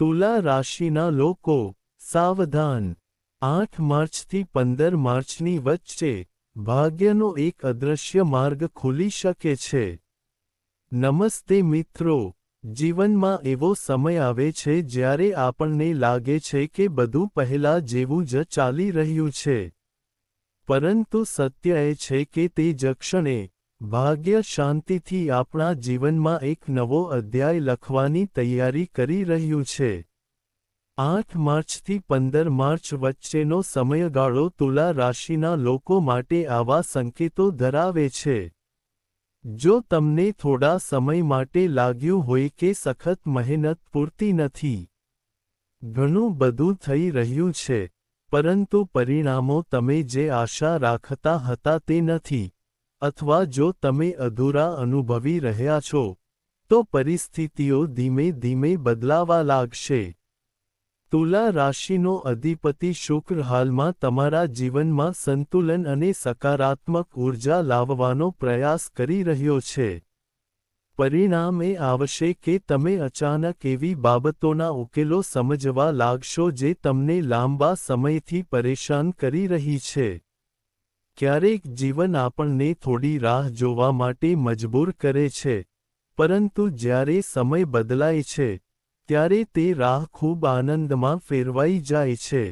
તુલા રાશિના લોકો, સાવધાન. 8 માર્ચથી 15 માર્ચની વચ્ચે ભાગ્યનો એક અદૃશ્ય માર્ગ ખુલી શકે છે. નમસ્તે મિત્રો, જીવનમાં એવો સમય આવે છે જ્યારે આપણને લાગે છે કે બધું પહેલા જેવું જ ચાલી રહ્યું છે. પરંતુ સત્ય એ છે કે તે જ ક્ષણે ભાગ્ય શાંતિથી આપણા જીવનમાં એક નવો અધ્યાય લખવાની તૈયારી કરી રહ્યું છે. 8 માર્ચથી 15 માર્ચ વચ્ચેનો સમયગાળો તુલા રાશિના લોકો માટે આવા સંકેતો ધરાવે છે. જો તમને થોડા સમય માટે લાગ્યું હોય કે સખત મહેનત પૂરતી નથી, ઘણું બધું થઈ રહ્યું છે, પરંતુ પરિણામો તમે જે આશા રાખતા હતા તે નથી, અથવા જો તમે અધૂરા અનુભવી રહ્યા છો, તો પરિસ્થિતિઓ ધીમે ધીમે બદલાવા લાગશે. તુલા રાશિનો અધિપતિ શુક્ર હાલમાં તમારા જીવનમાં સંતુલન અને સકારાત્મક ઊર્જા લાવવાનો પ્રયાસ કરી રહ્યો છે. પરિણામ એ આવશે કે તમે અચાનક એવી બાબતોના ઉકેલો સમજવા લાગશો જે તમને લાંબા સમયથી પરેશાન કરી રહી છે. ક્યારેક જીવન આપણને થોડી રાહ જોવા માટે મજબૂર કરે છે, પરંતુ જ્યારે સમય બદલાય છે, ત્યારે તે રાહ ખૂબ આનંદમાં ફેરવાઈ જાય છે.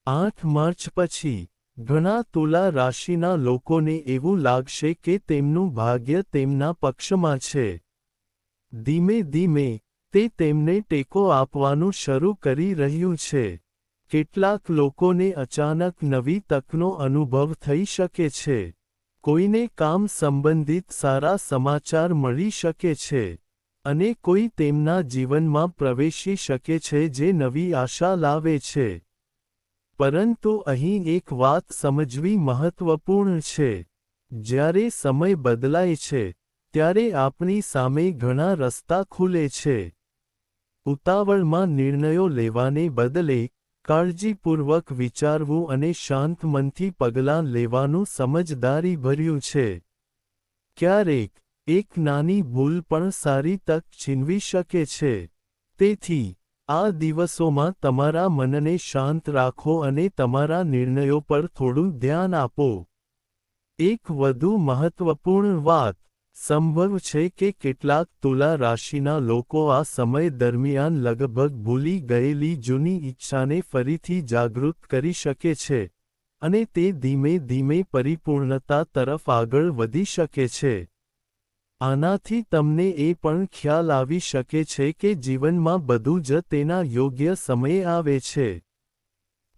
8 માર્ચ પછી ઘણા તુલા રાશિના લોકોને એવું લાગશે કે તેમનું ભાગ્ય તેમના પક્ષમાં છે. ધીમે ધીમે, તે તેમને ટેકો આપવાનું શરૂ કરી રહ્યું છે. કેટલાક લોકોને અચાનક નવી તકનો અનુભવ થઈ શકે છે. કોઈને કામ સંબંધિત સારા સમાચાર મળી શકે છે. અને કોઈ તેમના જીવનમાં પ્રવેશી શકે છે જે નવી આશા લાવે છે. પરંતુ અહીં એક વાત સમજવી મહત્વપૂર્ણ છે. જ્યારે સમય બદલાય છે, ત્યારે આપણી સામે ઘણા રસ્તા ખુલે છે. ઉતાવળમાં નિર્ણયો લેવાને બદલે, કાળજીપૂર્વક વિચારવું અને શાંત મનથી પગલાં લેવાનું સમજદારીભર્યું છે. ક્યારેક એક નાની ભૂલ પણ સારી તક છીનવી શકે છે. તેથી, આ દિવસોમાં તમારા મનને શાંત રાખો અને તમારા નિર્ણયો પર થોડું ધ્યાન આપો. એક વધુ મહત્વપૂર્ણ વાત, સંભવ છે કે કેટલાક તુલા રાશિના લોકો આ સમય દરમિયાન લગભગ ભૂલી ગયેલી જૂની ઈચ્છાને ફરીથી જાગૃત કરી શકે છે, અને તે ધીમે ધીમે પરિપૂર્ણતા તરફ આગળ વધી શકે છે. આનાથી તમને એ પણ ખ્યાલ આવી શકે છે કે જીવનમાં બધું જ તેના યોગ્ય સમયે આવે છે.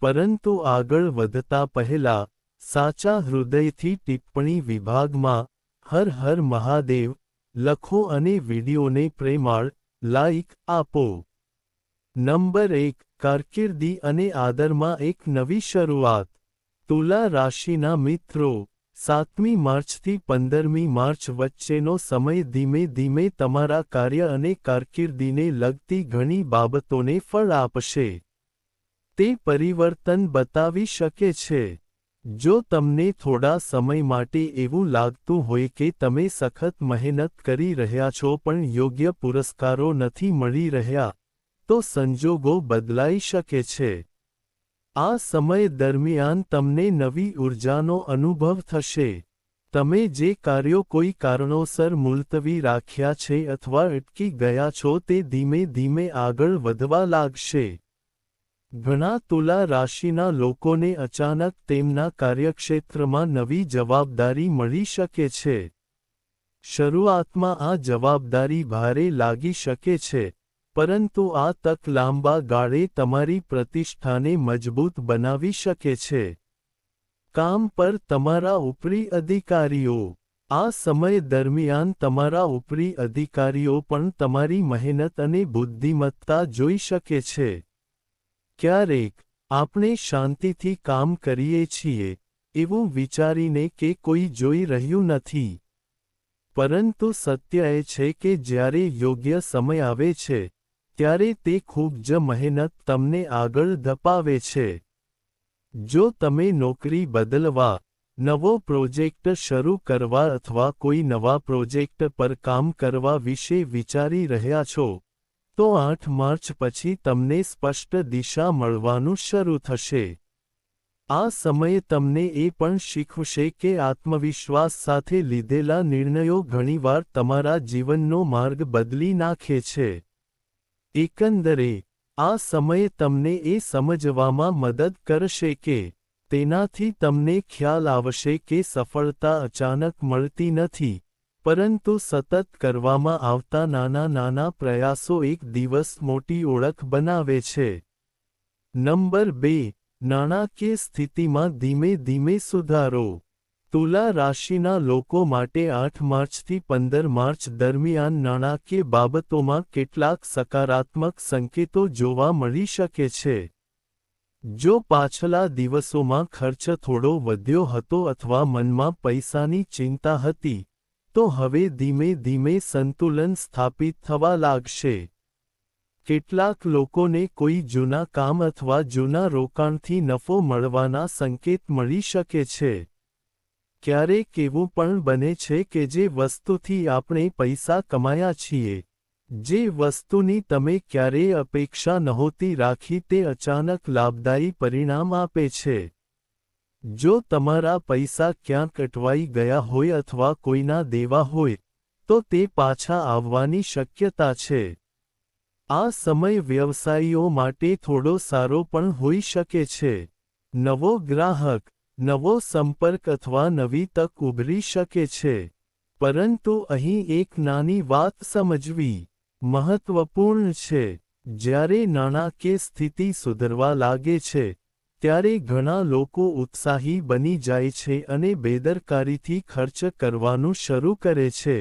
પરંતુ આગળ વધતા પહેલા, સાચા હૃદયથી ટિપ્પણી વિભાગમાં હર હર મહાદેવ લખો અને વિડિયોને પ્રેમાળ લાઇક આપો. નંબર 1, કારકિર્દી અને આદરમાં એક નવી શરૂઆત. તુલા રાશિના મિત્રો, 7મી માર્ચથી 15મી માર્ચ વચ્ચેનો સમય ધીમે ધીમે તમારા કાર્ય અને કારકિર્દીને લગતી ઘણી બાબતોને ફળ આપશે. તે પરિવર્તન બતાવી શકે છે. જો તમને થોડા સમય માટે એવું લાગતું હોય કે તમે સખત મહેનત કરી રહ્યા છો પણ યોગ્ય પુરસ્કારો નથી મળી રહ્યા, તો સંજોગો બદલાઈ શકે છે. આ સમય દરમિયાન તમને નવી ઊર્જાનો અનુભવ થશે. તમે જે કાર્યો કોઈ કારણોસર મુલતવી રાખ્યા છે અથવા અટકી ગયા છો તે ધીમે ધીમે આગળ વધવા લાગશે. ઘણા તુલા રાશિના લોકોને અચાનક તેમના કાર્યક્ષેત્રમાં નવી જવાબદારી મળી શકે છે. શરૂઆતમાં આ જવાબદારી ભારે લાગી શકે છે, પરંતુ આ તક લાંબા ગાળે તમારી પ્રતિષ્ઠાને મજબૂત બનાવી શકે છે. કામ પર તમારા ઉપરી અધિકારીઓ. આ સમય દરમિયાન તમારા ઉપરી અધિકારીઓ પણ તમારી મહેનત અને બુદ્ધિમત્તા જોઈ શકે છે. ક્યારેક, આપણે શાંતિથી કામ કરીએ છીએ, એવું વિચારીને કે કોઈ જોઈ રહ્યું નથી. પરંતુ સત્ય એ છે કે જ્યારે યોગ્ય સમય આવે છે, ત્યારે તે ખૂબ જ મહેનત તમને આગળ ધપાવે છે. જો તમે નોકરી બદલવા, નવો પ્રોજેક્ટ શરૂ કરવા અથવા કોઈ નવા પ્રોજેક્ટ પર કામ કરવા વિશે વિચારી રહ્યા છો, તો 8 માર્ચ પછી તમને સ્પષ્ટ દિશા મળવાનું શરૂ થશે. આ સમય તમને એ પણ શીખવશે કે આત્મવિશ્વાસ સાથે લીધેલા નિર્ણયો ઘણીવાર તમારા જીવનનો માર્ગ બદલી નાખે છે. એકંદરે, આ સમય તમને એ સમજવામાં મદદ કરશે કે તેનાથી તમને ખ્યાલ આવશે કે સફળતા અચાનક મળતી નથી, પરંતુ સતત કરવામાં આવતા નાના નાના પ્રયાસો એક દિવસ મોટી ઓળખ બનાવે છે. નંબર 2. નાણાકીય સ્થિતિમાં ધીમે ધીમે સુધારો. તુલા રાશિના લોકો માટે 8 માર્ચથી 15 માર્ચ દરમિયાન નાણાકીય બાબતોમાં કેટલાક સકારાત્મક સંકેતો જોવા મળી શકે છે. જો પાછલા દિવસોમાં ખર્ચ થોડો વધ્યો હતો અથવા મનમાં પૈસાની ચિંતા હતી, તો હવે ધીમે ધીમે સંતુલન સ્થાપિત થવા લાગશે. કેટલાક લોકોને કોઈ જૂના કામ અથવા જૂના રોકાણથી નફો મળવાના સંકેત મળી શકે છે. ક્યારેક એવું પણ બને છે કે જે વસ્તુથી આપણે પૈસા કમાયા છીએ, જે વસ્તુની તમે ક્યારેય અપેક્ષા નહોતી રાખી તે અચાનક લાભદાયી પરિણામ આપે છે. જો તમારા પૈસા ક્યાંક અટવાઈ ગયા હોય અથવા કોઈના દેવા હોય, તો તે પાછા આવવાની શક્યતા છે. આ સમય વ્યવસાયીઓ માટે થોડો સારો પણ હોઈ શકે છે. નવો ગ્રાહક, નવો સંપર્ક અથવા નવી તક ઉભરી શકે છે. પરંતુ અહીં એક નાની વાત સમજવી મહત્વપૂર્ણ છે. જ્યારે નાણાકીય સ્થિતિ સુધરવા લાગે છે, ત્યારે ઘણા લોકો ઉત્સાહી બની જાય છે અને બેદરકારીથી ખર્ચ કરવાનું શરૂ કરે છે.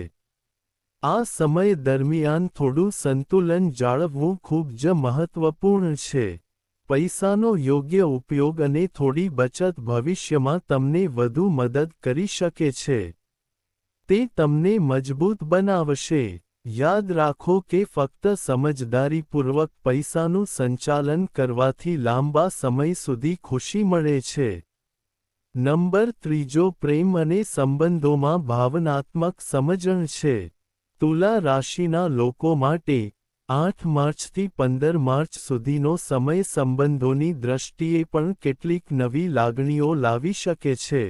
આ સમય દરમિયાન થોડું સંતુલન જાળવવું ખૂબ જ મહત્વપૂર્ણ છે. પૈસાનો યોગ્ય ઉપયોગ અને થોડી બચત ભવિષ્યમાં તમને વધુ મદદ કરી શકે છે. તે તમને મજબૂત બનાવશે. યાદ રાખો કે ફક્ત સમજદારીપૂર્વક પૈસાનું સંચાલન કરવાથી લાંબા સમય સુધી ખુશી મળે છે. નંબર 3. પ્રેમ અને સંબંધોમાં ભાવનાત્મક સમજણ છે. તુલા રાશિના લોકો માટે 8 માર્ચથી 15 માર્ચ સુધીનો સમય સંબંધોની દ્રષ્ટિએ પણ કેટલીક નવી લાગણીઓ લાવી શકે છે.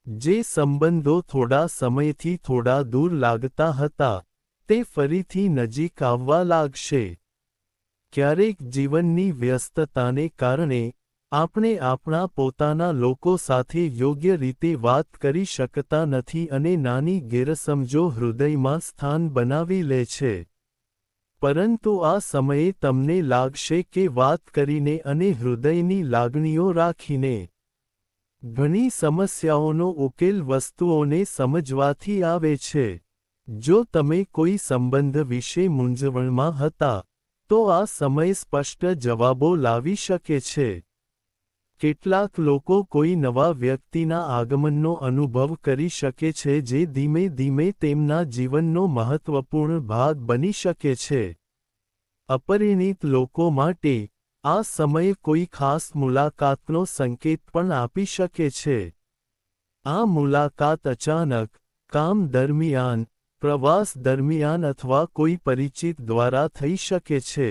જે સંબંધો થોડા સમયથી થોડા દૂર લાગતા હતા, તે ફરીથી નજીક આવવા લાગશે. ક્યારેક જીવનની વ્યસ્તતાને કારણે આપણે આપણા પોતાના લોકો સાથે યોગ્ય રીતે વાત કરી શકતા નથી અને નાની ગેરસમજો હૃદયમાં સ્થાન બનાવી લે છે. પરંતુ આ સમયે તમને લાગશે કે વાત કરીને અને હૃદયની લાગણીઓ રાખીને ઘણી સમસ્યાઓનો ઉકેલ વસ્તુઓને સમજવાથી આવે છે. જો તમે કોઈ સંબંધ વિશે મૂંઝવણમાં હતા, તો આ સમય સ્પષ્ટ જવાબો લાવી શકે છે. કેટલાક લોકો કોઈ નવા વ્યક્તિના આગમનનો અનુભવ કરી શકે છે જે ધીમે ધીમે તેમના જીવનનો મહત્વપૂર્ણ ભાગ બની શકે છે. અપરિણિત લોકો માટે આ સમય કોઈ ખાસ મુલાકાતનો સંકેત પણ આપી શકે છે. આ મુલાકાત અચાનક, કામ દરમિયાન, પ્રવાસ દરમિયાન અથવા કોઈ પરિચિત દ્વારા થઈ શકે છે.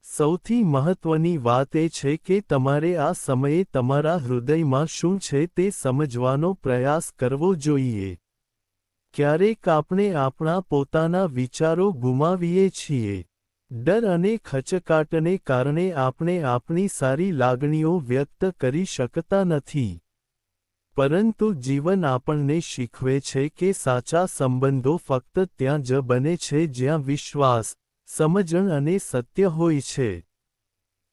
સૌથી મહત્વની વાત એ છે કે તમારે આ સમયે તમારા હૃદયમાં શું છે તે સમજવાનો પ્રયાસ કરવો જોઈએ. ક્યારેક આપણે આપણા પોતાના વિચારો ગુમાવીએ છીએ. ડર અને ખચકાટને કારણે આપણે આપણી સારી લાગણીઓ વ્યક્ત કરી શકતા નથી. પરંતુ જીવન આપણને શીખવે છે કે સાચા સંબંધો ફક્ત ત્યાં જ બને છે જ્યાં વિશ્વાસ, સમજણ અને સત્ય હોય છે.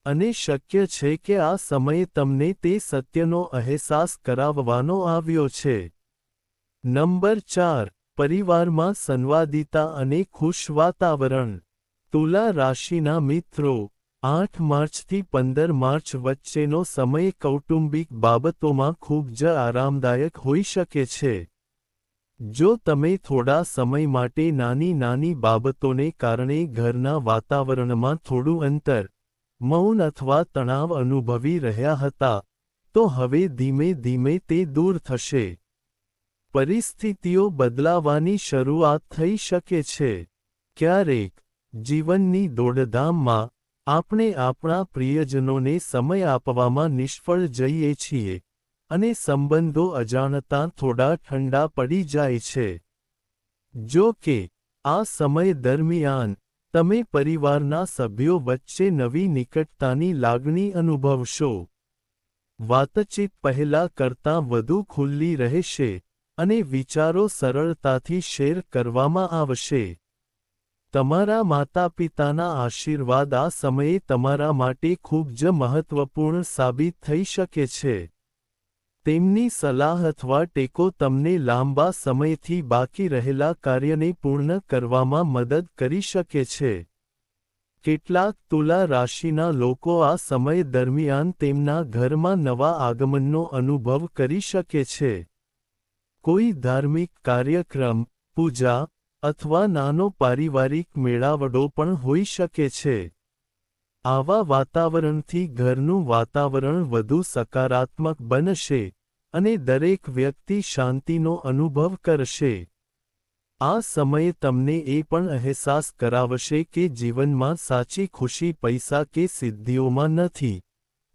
અને શક્ય છે કે આ સમયે તમને તે સત્યનો અહેસાસ કરાવવાનો આવ્યો છે. નંબર 4. પરિવારમાં સંવાદિતા અને ખુશ વાતાવરણ. તુલા રાશિના મિત્રો, 8 માર્ચથી 15 માર્ચ વચ્ચેનો સમય કૌટુંબિક બાબતોમાં ખૂબ જ આરામદાયક હોઈ શકે છે. જો તમે થોડા સમય માટે નાની નાની બાબતોને કારણે ઘરના વાતાવરણમાં થોડું અંતર, મૌન અથવા તણાવ અનુભવી રહ્યા હતા, તો હવે ધીમે ધીમે તે દૂર થશે. પરિસ્થિતિઓ બદલાવાની શરૂઆત થઈ શકે છે. ક્યારેક, જીવનની દોડધામમાં આપણે આપણા પ્રિયજનોને સમય આપવામાં નિષ્ફળ જઈએ છીએ, અને સંબંધો અજાણતાં થોડા ઠંડા પડી જાય છે. જો કે, આ સમય દરમિયાન તમે પરિવારના સભ્યો વચ્ચે નવી નિકટતાની લાગણી અનુભવશો. વાતચીત પહેલા કરતાં વધુ ખુલ્લી રહેશે, અને વિચારો સરળતાથી શેર કરવામાં આવશે. તમારા માતાપિતાના આશીર્વાદ આ સમયે તમારા માટે ખૂબ જ મહત્વપૂર્ણ સાબિત થઈ શકે છે. તેમની સલાહ અથવા ટેકો તમને લાંબા સમયથી બાકી રહેલા કાર્યને પૂર્ણ કરવામાં મદદ કરી શકે છે. કેટલાક તુલા રાશિના લોકો આ સમય દરમિયાન તેમના ઘરમાં નવા આગમનનો અનુભવ કરી શકે છે. કોઈ ધાર્મિક કાર્યક્રમ, પૂજા, અથવા નાનો પારિવારિક મેળાવડો પણ હોઈ શકે છે. આવા વાતાવરણથી ઘરનું વાતાવરણ વધુ સકારાત્મક બનશે, અને દરેક વ્યક્તિ શાંતિનો અનુભવ કરશે. આ સમય તમને એ પણ અહેસાસ કરાવશે કે જીવનમાં સાચી ખુશી પૈસા કે સિદ્ધિઓમાં નથી,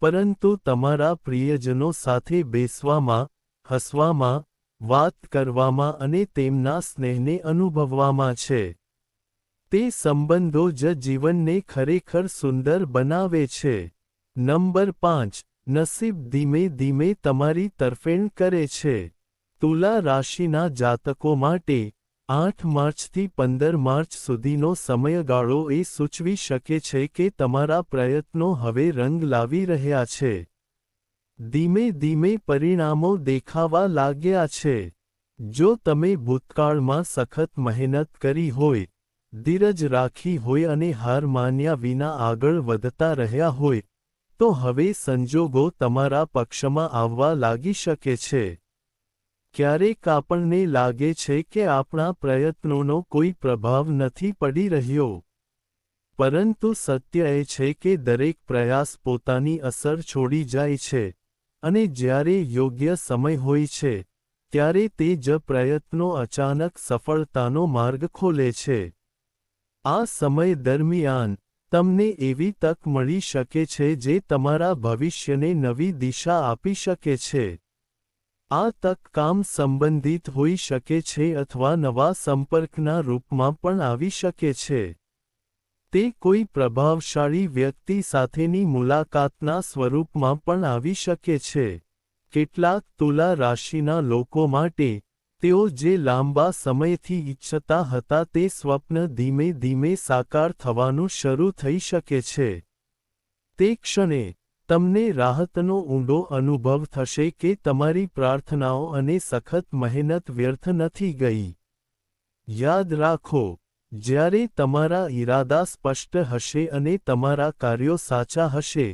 પરંતુ તમારા પ્રિયજનો સાથે બેસવામાં, હસવામાં, વાત કરવામાં અને તેમના સ્નેહને અનુભવવામાં છે. તે સંબંધો જ જીવનને ખરેખર સુંદર બનાવે છે. નંબર 5. નસીબ ધીમે ધીમે તમારી તરફેણ કરે છે. તુલા રાશિના જાતકો માટે 8 માર્ચથી 15 માર્ચ સુધીનો સમયગાળો એ સૂચવી શકે છે કે તમારા પ્રયત્નો હવે રંગ લાવી રહ્યા છે. ધીમે ધીમે પરિણામો દેખાવા લાગ્યા છે. જો તમે ભૂતકાળમાં સખત મહેનત કરી હોય, ધીરજ રાખી હોય અને હાર માન્યા વિના આગળ વધતા રહ્યા હોય, તો હવે સંજોગો તમારા પક્ષમાં આવવા લાગી શકે છે. ક્યારેક આપણને લાગે છે કે આપણા પ્રયત્નોનો કોઈ પ્રભાવ નથી પડી રહ્યો. પરંતુ સત્ય એ છે કે દરેક પ્રયાસ પોતાની અસર છોડી જાય છે, અને જ્યારે યોગ્ય સમય હોય છે, ત્યારે તે જ પ્રયત્નો અચાનક સફળતાનો માર્ગ ખોલે છે. આ સમય દરમિયાન તમને એવી તક મળી શકે છે જે તમારા ભવિષ્યને નવી દિશા આપી શકે છે. આ તક કામ સંબંધિત હોઈ શકે છે અથવા નવા સંપર્કના રૂપમાં પણ આવી શકે છે. તે કોઈ પ્રભાવશાળી વ્યક્તિ સાથેની મુલાકાતના સ્વરૂપમાં પણ આવી શકે છે. કેટલાક તુલા રાશિના લોકો માટે, તેઓ જે લાંબા સમયથી ઈચ્છતા હતા તે સ્વપ્ન ધીમે ધીમે સાકાર થવાનું શરૂ થઈ શકે છે. તે ક્ષણે, તમને રાહતનો ઊંડો અનુભવ થશે કે તમારી પ્રાર્થનાઓ અને સખત મહેનત વ્યર્થ નથી ગઈ. યાદ રાખો, જ્યારે તમારા ઈરાદા સ્પષ્ટ હશે અને તમારા કાર્યો સાચા હશે,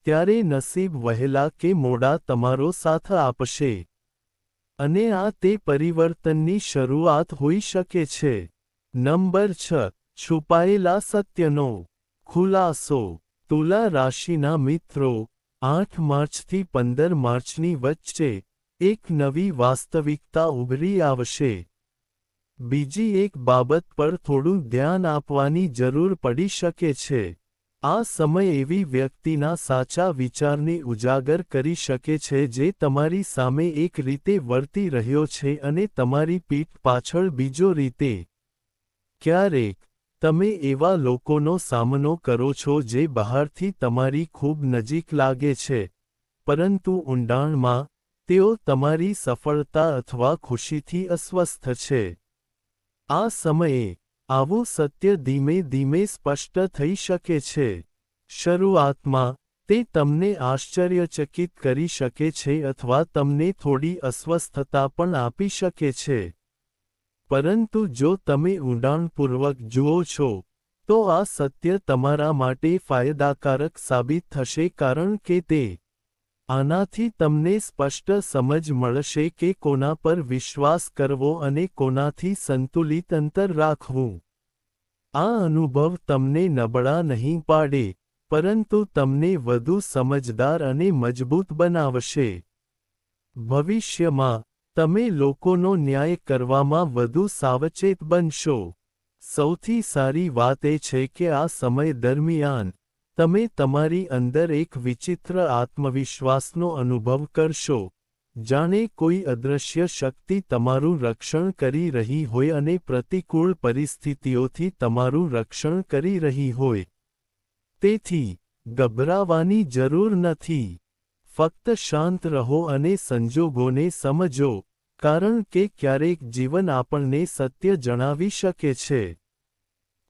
ત્યારે નસીબ વહેલા કે મોડા તમારો સાથ આપશે. અને આ તે પરિવર્તનની શરૂઆત હોઈ શકે છે. નંબર 6. છુપાયેલા સત્યનો ખુલાસો. તુલા રાશિના મિત્રો, 8 માર્ચથી 15 માર્ચની વચ્ચે, એક નવી વાસ્તવિકતા ઉભરી આવશે. બીજી એક બાબત પર થોડું ધ્યાન આપવાની જરૂર પડી શકે છે. આ સમય એવી વ્યક્તિના સાચા વિચારને ઉજાગર કરી શકે છે જે તમારી સામે એક રીતે વર્તી રહ્યો છે અને તમારી પીઠ પાછળ બીજો રીતે. ક્યારેક, તમે એવા લોકોનો સામનો કરો છો જે બહારથી તમારી ખૂબ નજીક લાગે છે, પરંતુ ઊંડાણમાં, તેઓ તમારી સફળતા અથવા ખુશીથી અસ્વસ્થ છે. આ સમયે, આવું સત્ય ધીમે ધીમે સ્પષ્ટ થઈ શકે છે. શરૂઆતમાં, તે તમને આશ્ચર્યચકિત કરી શકે છે અથવા તમને થોડી અસ્વસ્થતા પણ આપી શકે છે. પરંતુ જો તમે ઊંડાણપૂર્વક જુઓ છો, તો આ સત્ય તમારા માટે ફાયદાકારક સાબિત થશે કારણ કે તે આનાથી તમને સ્પષ્ટ સમજ મળશે કે કોના પર વિશ્વાસ કરવો અને કોનાથી સંતુલિત અંતર રાખવું. આ અનુભવ તમને નબળા નહીં પાડે, પરંતુ તમને વધુ સમજદાર અને મજબૂત બનાવશે. ભવિષ્યમાં, તમે લોકોનો ન્યાય કરવામાં વધુ સાવચેત બનશો. સૌથી સારી વાત એ છે કે આ સમય દરમિયાન તમે તમારી અંદર એક વિચિત્ર આત્મવિશ્વાસનો અનુભવ કરશો, જાણે કોઈ અદૃશ્ય શક્તિ તમારું રક્ષણ કરી રહી હોય અને પ્રતિકૂળ પરિસ્થિતિઓથી તમારું રક્ષણ કરી રહી હોય. તેથી ગભરાવાની જરૂર નથી. ફક્ત શાંત રહો અને સંજોગોને સમજો, કારણ કે ક્યારેક જીવન આપણને સત્ય જણાવી શકે છે.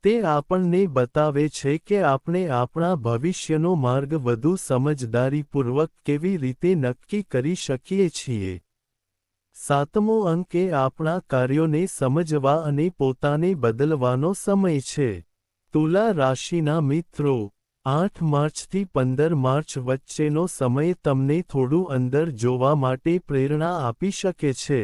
તે આપણને બતાવે છે કે આપણે આપણા ભવિષ્યનો માર્ગ વધુ સમજદારીપૂર્વક કેવી રીતે નક્કી કરી શકીએ છીએ. 7મો અંક એ આપણા કાર્યોને સમજવા અને પોતાને બદલવાનો સમય છે. તુલા રાશિના મિત્રો, 8 માર્ચથી 15 માર્ચ વચ્ચેનો સમય તમને થોડું અંદર જોવા માટે પ્રેરણા આપી શકે છે.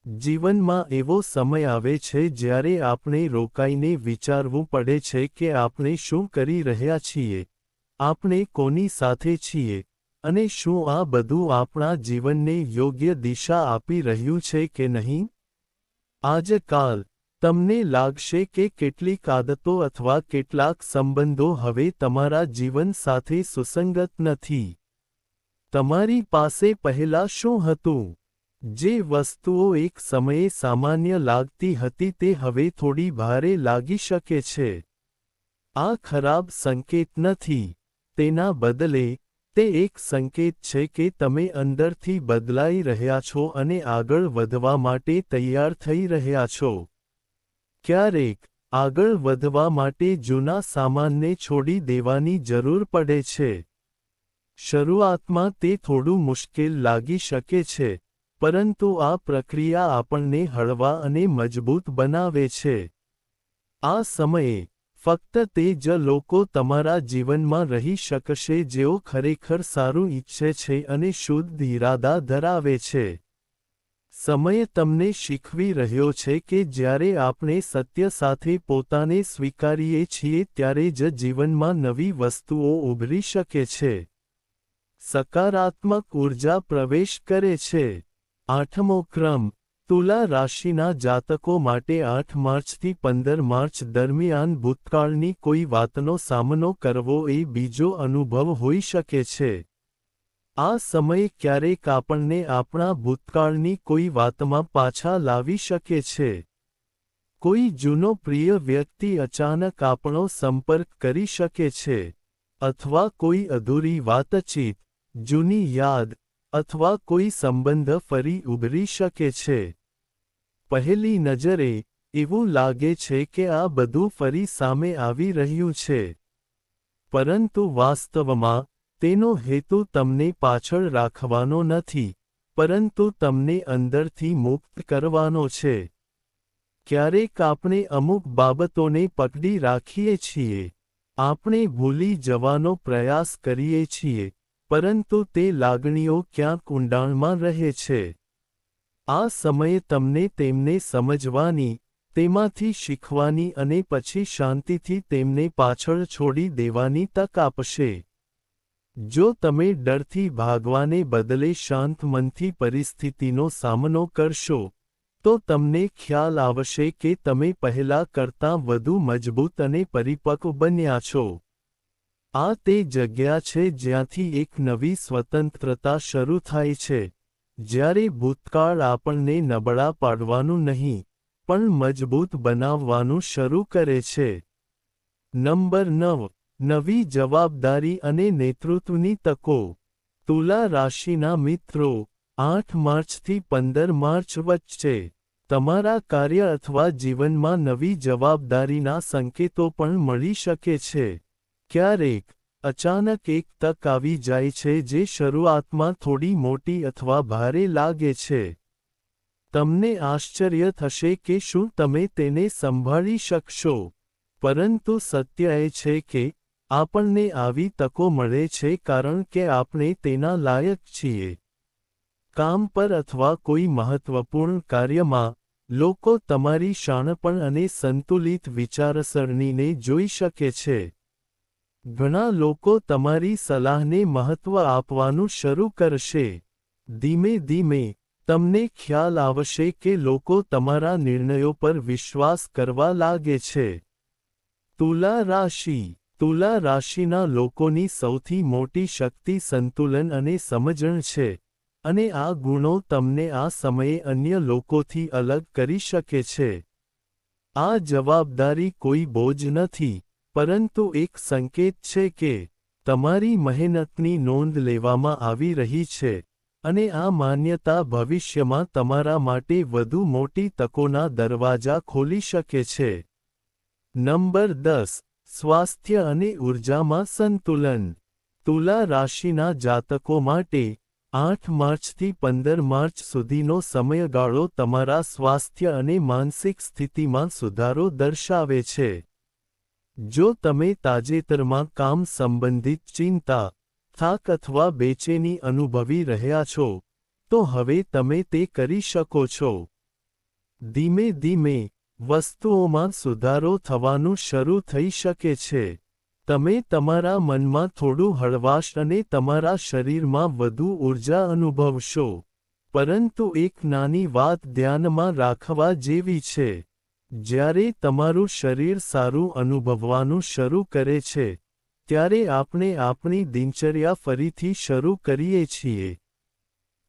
જીવનમાં એવો સમય આવે છે જ્યારે આપણે રોકાઈને વિચારવું પડે છે કે આપણે શું કરી રહ્યા છીએ, આપણે કોની સાથે છીએ, અને શું આ બધું આપણા જીવનને યોગ્ય દિશા આપી રહ્યું છે કે નહીં. આજકાલ તમને લાગશે કે કેટલીક આદતો અથવા કેટલાક સંબંધો હવે તમારા જીવન સાથે સુસંગત નથી. તમારી પાસે પહેલાં શું હતું? જે વસ્તુઓ એક સમયે સામાન્ય લાગતી હતી તે હવે થોડી ભારે લાગી શકે છે. આ ખરાબ સંકેત નથી. તેના બદલે, તે એક સંકેત છે કે તમે અંદરથી બદલાઈ રહ્યા છો અને આગળ વધવા માટે તૈયાર થઈ રહ્યા છો. ક્યારેક, આગળ વધવા માટે જૂના સામાનને છોડી દેવાની જરૂર પડે છે. શરૂઆતમાં તે થોડું મુશ્કેલ લાગી શકે છે, પરંતુ આ પ્રક્રિયા આપણને હળવા અને મજબૂત બનાવે છે. આ સમયે, ફક્ત તે જ લોકો તમારા જીવનમાં રહી શકશે જેઓ ખરેખર સારું ઈચ્છે છે અને શુદ્ધ ઇરાદા ધરાવે છે. સમય તમને શીખવી રહ્યો છે કે જ્યારે આપણે સત્ય સાથે પોતાને સ્વીકારીએ છીએ ત્યારે જ જીવનમાં નવી વસ્તુઓ ઉભરી શકે છે. સકારાત્મક ઊર્જા પ્રવેશ કરે છે. 8મો ક્રમ, તુલા રાશિના જાતકો માટે 8 માર્ચથી 15 માર્ચ દરમિયાન ભૂતકાળની કોઈ વાતનો સામનો કરવો એ બીજો અનુભવ હોઈ શકે છે. આ સમય ક્યારેક આપણને આપણા ભૂતકાળની કોઈ વાતમાં પાછા લાવી શકે છે. કોઈ જૂનો પ્રિય વ્યક્તિ અચાનક આપણો સંપર્ક કરી શકે છે. અથવા કોઈ અધૂરી વાતચીત, જૂની યાદ, અથવા કોઈ સંબંધ ફરી ઉભરી શકે છે. પહેલી નજરે, એવું લાગે છે કે આ બધું ફરી સામે આવી રહ્યું છે. પરંતુ વાસ્તવમાં, તેનો હેતુ તમને પાછળ રાખવાનો નથી, પરંતુ તમને અંદરથી મુક્ત કરવાનો છે. ક્યારેક આપણે અમુક બાબતોને પકડી રાખીએ છીએ. આપણે ભૂલી જવાનો પ્રયાસ કરીએ છીએ, પરંતુ તે લાગણીઓ ક્યાંક ઊંડાણમાં રહે છે. આ સમયે તમને તેમને સમજવાની, તેમાંથી શીખવાની અને પછી શાંતિથી તેમને પાછળ છોડી દેવાની તક આપશે. જો તમે ડરથી ભાગવાને બદલે શાંત મનથી પરિસ્થિતિનો સામનો કરશો, તો તમને ખ્યાલ આવશે કે તમે પહેલાં કરતાં વધુ મજબૂત અને પરિપક્વ બન્યા છો. આ તે જગ્યા છે જ્યાંથી એક નવી સ્વતંત્રતા શરૂ થાય છે, જ્યારે ભૂતકાળ આપણને નબળા પાડવાનું નહીં, પણ મજબૂત બનાવવાનું શરૂ કરે છે. નંબર 9, નવી જવાબદારી અને નેતૃત્વની તકો. તુલા રાશિના મિત્રો, 8 માર્ચથી 15 માર્ચ વચ્ચે તમારા કાર્ય અથવા જીવનમાં નવી જવાબદારીના સંકેતો પણ મળી શકે છે. ક્યારેક, અચાનક એક તક આવી જાય છે જે શરૂઆતમાં થોડી મોટી અથવા ભારે લાગે છે. તમને આશ્ચર્ય થશે કે શું તમે તેને સંભાળી શકશો. પરંતુ સત્ય એ છે કે, આપણને આવી તકો મળે છે કારણ કે આપણે તેના લાયક છીએ. કામ પર અથવા કોઈ મહત્વપૂર્ણ કાર્યમાં, લોકો તમારી શાણપણ અને સંતુલિત વિચારસરણીને જોઈ શકે છે. ઘણા લોકો તમારી સલાહને મહત્વ આપવાનું શરૂ કરશે. ધીમે ધીમે, તમને ખ્યાલ આવશે કે લોકો તમારા નિર્ણયો પર વિશ્વાસ કરવા લાગે છે. તુલા રાશિ. તુલા રાશિના લોકોની સૌથી મોટી શક્તિ સંતુલન અને સમજણ છે, અને આ ગુણો તમને આ સમયે અન્ય લોકોથી અલગ કરી શકે છે. આ જવાબદારી કોઈ બોજ નથી, પરંતુ એક સંકેત છે કે તમારી મહેનતની નોંધ લેવામાં આવી રહી છે, અને આ માન્યતા ભવિષ્યમાં તમારા માટે વધુ મોટી તકોના દરવાજા ખોલી શકે છે. નંબર 10. સ્વાસ્થ્ય અને ઊર્જામાં સંતુલન. તુલા રાશિના જાતકો માટે 8 માર્ચથી 15 માર્ચ સુધીનો સમયગાળો તમારા સ્વાસ્થ્ય અને માનસિક સ્થિતિમાં સુધારો દર્શાવે છે. જો તમે તાજેતરમાં કામ સંબંધિત ચિંતા, થાક અથવા બેચેની અનુભવી રહ્યા છો, તો હવે તમે તે કરી શકો છો. ધીમે ધીમે વસ્તુઓમાં સુધારો થવાનું શરૂ થઈ શકે છે. તમે તમારા મનમાં થોડું હળવાશ અને તમારા શરીરમાં વધુ ઊર્જા અનુભવશો. પરંતુ એક નાની વાત ધ્યાનમાં રાખવા જેવી છે. જ્યારે તમારું શરીર સારું અનુભવવાનું શરૂ કરે છે, ત્યારે આપણે આપણી દિનચર્યા ફરીથી શરૂ કરીએ છીએ.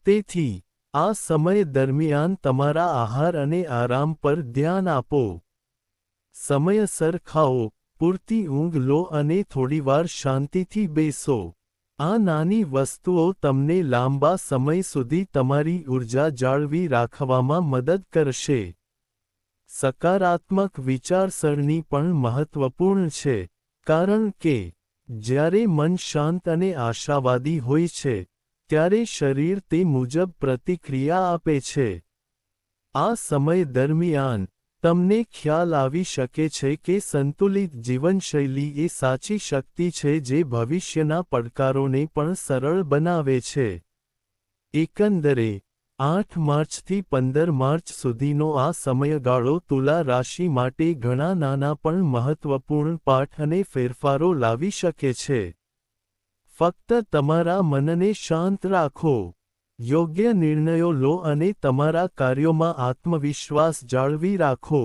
તેથી આ સમય દરમિયાન તમારા આહાર અને આરામ પર ધ્યાન આપો. સમયસર ખાઓ, પૂરતી ઊંઘ લો અને થોડીવાર શાંતિથી બેસો. આ નાની વસ્તુઓ તમને લાંબા સમય સુધી તમારી ઊર્જા જાળવી રાખવામાં મદદ કરશે. સકારાત્મક વિચારસરણી પણ મહત્વપૂર્ણ છે, કારણ કે જ્યારે મન શાંત અને આશાવાદી હોય છે, ત્યારે શરીર તે મુજબ પ્રતિક્રિયા આપે છે. આ સમય દરમિયાન તમને ખ્યાલ આવી શકે છે કે સંતુલિત જીવનશૈલી એ સાચી શક્તિ છે જે ભવિષ્યના પડકારોને પણ સરળ બનાવે છે. એકંદરે 8 માર્ચથી 15 માર્ચ સુધીનો આ સમયગાળો તુલા રાશિ માટે ઘણા નાના પણ મહત્વપૂર્ણ પાઠ અને ફેરફારો લાવી શકે છે. ફક્ત તમારા મનને શાંત રાખો, યોગ્ય નિર્ણયો લો અને તમારા કાર્યોમાં આત્મવિશ્વાસ જાળવી રાખો.